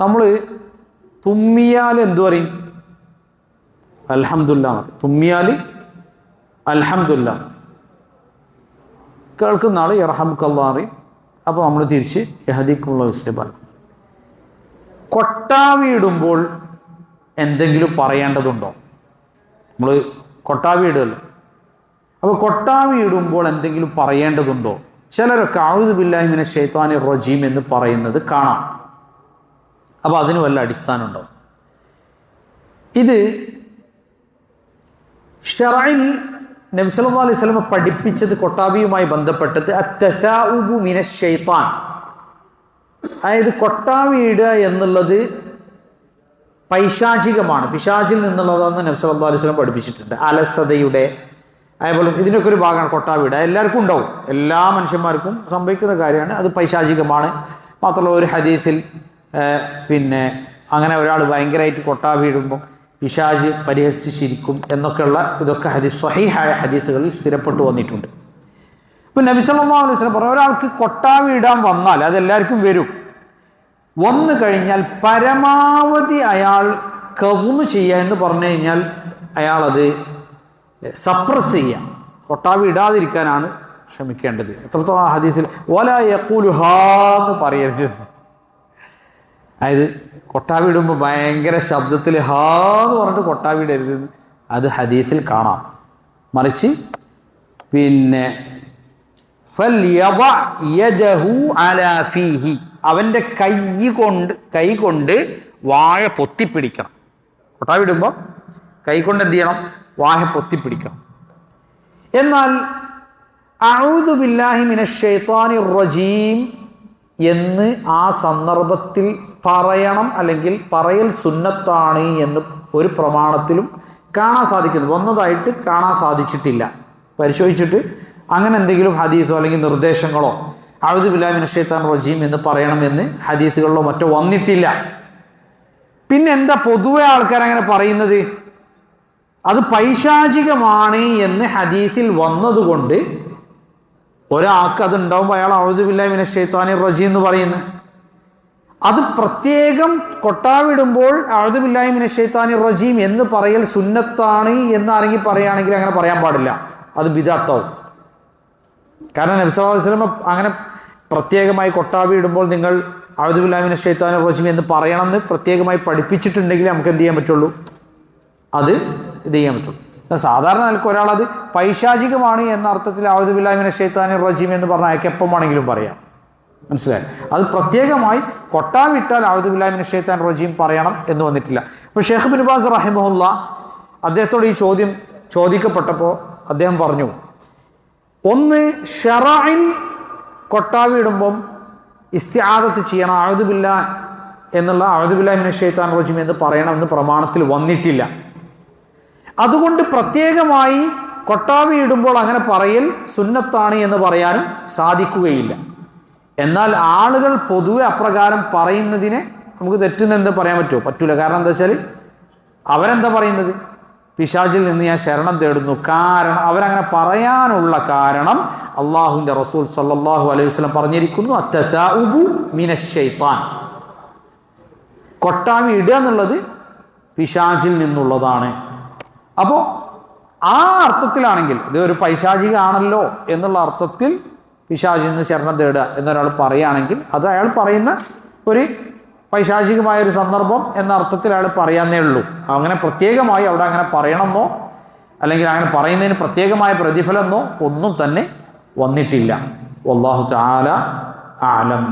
നമ്മൾ തുമ്മിയാൽ എന്തു പറയും? അൽഹംദുലില്ലാ. തുമ്മിയാൽ അൽഹംദുലില്ലാ. കേൾക്കുന്ന ആൾ യർഹമുക്കല്ലാഹ് പറയും. അപ്പോൾ നമ്മൾ തിരിച്ച് യഹ്ദിക്കുമുല്ലാഹു ഇസ്തിഗ്ഫാർ. കൊട്ടാവി ഇടുമ്പോൾ എന്തെങ്കിലും പറയേണ്ടതുണ്ടോ? നമ്മൾ കൊട്ടാവി ഇടുമല്ലോ. അപ്പോൾ കൊട്ടാവി ഇടുമ്പോൾ എന്തെങ്കിലും പറയേണ്ടതുണ്ടോ? ചിലരൊക്കെ അഊദു ബില്ലാഹി മിനശ് ശൈത്വാനിർ റജീം എന്ന് പറയുന്നത് കാണാം. അപ്പോൾ അതിന് വല്ല അടിസ്ഥാനമുണ്ടോ? ഇത് ശറഇൽ നബി സല്ലല്ലാഹു അലൈഹി വസല്ലം പഠിപ്പിച്ചത് കൊട്ടാവിയുമായി ബന്ധപ്പെട്ടത് അത്തസാഉബു മിനശ് ശൈത്താൻ, അതായത് കൊട്ടാവി ഇടുക എന്നുള്ളത് പൈശാചികമാണ്, പിശാചിൽ നിന്നുള്ളതാണെന്ന് നബി സല്ലല്ലാഹു അലൈഹി വസല്ലം പഠിപ്പിച്ചിട്ടുണ്ട്. അലസതയുടെ അതേപോലെ ഇതിനൊക്കെ ഒരു ഭാഗമാണ് കൊട്ടാവി ഇടുക. എല്ലാവർക്കും ഉണ്ടാവും, എല്ലാ മനുഷ്യന്മാർക്കും സംഭവിക്കുന്ന കാര്യമാണ്. അത് പൈശാചികമാണ്. മാത്രമല്ല ഒരു ഹദീസിൽ പിന്നെ അങ്ങനെ ഒരാൾ ഭയങ്കരമായിട്ട് കൊട്ടാവി ഇടുമ്പോൾ പിശാച് പരിഹസിച്ച് ചിരിക്കും എന്നൊക്കെയുള്ള ഇതൊക്കെ സ്വഹീഹായ ഹദീസുകളിൽ സ്ഥിരപ്പെട്ടു വന്നിട്ടുണ്ട്. ഇപ്പം നബി സല്ലല്ലാഹു അലൈഹി വസല്ലം പറഞ്ഞു, ഒരാൾക്ക് കൊട്ടാവി ഇടാൻ വന്നാൽ അതെല്ലാവർക്കും വരും. വന്നു കഴിഞ്ഞാൽ പരമാവധി അയാൾ കവുമ് ചെയ്യുക എന്ന് പറഞ്ഞു കഴിഞ്ഞാൽ അയാളത് സപ്രസ് ചെയ്യുക, കൊട്ടാവി ഇടാതിരിക്കാനാണ് ശ്രമിക്കേണ്ടത്. എത്രത്തോളം ആ ഹദീസിൽ വലാ യഖൂലു ഹാ എന്ന് പറയരുത്. അതായത് കൊട്ടാവി ഇടുമ്പോൾ ഭയങ്കര ശബ്ദത്തിൽ ഹാ എന്ന് പറഞ്ഞിട്ട് കൊട്ടാവി ഇടരുത്, അത് ഹദീസിൽ കാണാം. മറിച്ച് പിന്നെ അവൻ്റെ കൈ കൊണ്ട് വായ പൊത്തിപ്പിടിക്കണം. കൊട്ടാവി ഇടുമ്പോൾ കൈ കൊണ്ട് എന്ത് ചെയ്യണം? വായ പൊത്തിപ്പിടിക്കണം. എന്നാൽ അഊദു ബില്ലാഹി മിനശ് ശൈത്വാനിർ റജീം എന്ന് ആ സന്ദർഭത്തിൽ പറയണം, അല്ലെങ്കിൽ പറയൽ സുന്നത്താണ് എന്ന് ഒരു പ്രമാണത്തിലും കാണാൻ സാധിക്കുന്നു, വന്നതായിട്ട് കാണാൻ സാധിച്ചിട്ടില്ല. പരിശോധിച്ചിട്ട് അങ്ങനെ എന്തെങ്കിലും ഹദീസോ അല്ലെങ്കിൽ നിർദ്ദേശങ്ങളോ അഊദു ബില്ലാഹി മിനശ് ശൈത്വാനിർ റജീം എന്ന് പറയണമെന്ന് ഹദീസുകളിലോ മറ്റോ വന്നിട്ടില്ല. പിന്നെ എന്താ പൊതുവെ ആൾക്കാർ അങ്ങനെ പറയുന്നത്? അത് പൈശാചികമാണ് എന്ന് ഹദീസിൽ വന്നതുകൊണ്ട് ഒരാൾക്ക് അത് ഉണ്ടാവുമ്പോൾ അയാൾ അഊദു ബില്ലാഹി മിനശ് ശൈത്വാനിർ റജീം എന്ന് പറയുന്നു. അത് പ്രത്യേകം കൊട്ടാവിടുമ്പോൾ അഊദു ബില്ലാഹി മിനശ് ശൈത്വാനിർ റജീം എന്ന് പറയൽ സുന്നത്താണ് എന്ന് ആരെങ്കിലും പറയുകയാണെങ്കിൽ അങ്ങനെ പറയാൻ പാടില്ല, അത് ബിദ്അത്താവും. കാരണം നബി സല്ലല്ലാഹു അലൈഹി വസല്ലം അങ്ങനെ പ്രത്യേകമായി കൊട്ടാവി ഇടുമ്പോൾ നിങ്ങൾ അഊദു ബില്ലാഹി മിനശ് ശൈത്വാനിർ റജീം എന്ന് പറയണമെന്ന് പ്രത്യേകമായി പഠിപ്പിച്ചിട്ടുണ്ടെങ്കിൽ നമുക്ക് എന്ത് ചെയ്യാൻ പറ്റുള്ളൂ? അത് ഇത് ചെയ്യാൻ പറ്റുള്ളൂ. സാധാരണ നിലക്ക് ഒരാളത് പൈശാചികമാണ് എന്ന അർത്ഥത്തിൽ അഊദു ബില്ലാഹി മിനശ് ശൈത്വാനിർ റജീം എന്ന് പറഞ്ഞാൽ അയാൾക്ക് എപ്പം വേണമെങ്കിലും പറയാം. മനസ്സിലായി? അത് പ്രത്യേകമായി കൊട്ടാവിട്ടാൽ അഊദു ബില്ലാഹി മിനശ് ശൈത്വാനിർ റജീം പറയണം എന്ന് വന്നിട്ടില്ല. അപ്പോൾ ഷെയ്ഖ് ഇബ്നു ബാസ് റഹിമഹുല്ലാ അദ്ദേഹത്തോട് ഈ ചോദ്യം ചോദിക്കപ്പെട്ടപ്പോൾ അദ്ദേഹം പറഞ്ഞു, ഒന്ന് ശറഇൽ കൊട്ടാവി ഇടുമ്പം ഇസ്തിആദത്ത് ചെയ്യണം, അഊദു ബില്ലാഹി എന്നുള്ള അഊദു ബില്ലാഹി മിനശ് ശൈത്വാനിർ റജീം എന്ന് പറയണമെന്ന് പ്രമാണത്തിൽ വന്നിട്ടില്ല. അതുകൊണ്ട് പ്രത്യേകമായി കൊട്ടാവി ഇടുമ്പോൾ അങ്ങനെ പറയൽ സുന്നത്താണ് എന്ന് പറയാനും സാധിക്കുകയില്ല. എന്നാൽ ആളുകൾ പൊതുവെ അപ്രകാരം പറയുന്നതിനെ നമുക്ക് തെറ്റുന്നെന്ത് പറയാൻ പറ്റുമോ? പറ്റൂല. കാരണം എന്താ വെച്ചാൽ അവരെന്താ പറയുന്നത്? പിശാചിൽ നിന്ന് ഞാൻ ശരണം തേടുന്നു. കാരണം അവരങ്ങനെ പറയാനുള്ള കാരണം അള്ളാഹുവിൻ്റെ റസൂൽ സല്ലല്ലാഹു അലൈഹി വസല്ലം പറഞ്ഞിരിക്കുന്നു, അത്തസാഉബു മിനശ് ശൈത്താൻ, കൊട്ടാവി ഇടുക എന്നുള്ളത് പിശാചിൽ നിന്നുള്ളതാണ്. അപ്പോൾ ആ അർത്ഥത്തിലാണെങ്കിൽ ഇത് ഒരു പൈശാചികമാണല്ലോ എന്നുള്ള അർത്ഥത്തിൽ പിശാചിൽ നിന്ന് ശരണം തേടുക എന്നൊരാൾ പറയുകയാണെങ്കിൽ അത് അയാൾ പറയുന്ന ഒരു പൈശാചികമായ ഒരു സന്ദർഭം എന്ന അർത്ഥത്തിൽ അയാൾ പറയാന്നേ ഉള്ളൂ. അങ്ങനെ പ്രത്യേകമായി അവിടെ അങ്ങനെ പറയണമെന്നോ അല്ലെങ്കിൽ അങ്ങനെ പറയുന്നതിന് പ്രത്യേകമായ പ്രതിഫലമെന്നോ ഒന്നും തന്നെ വന്നിട്ടില്ല. വല്ലാഹു തആല അഅലം.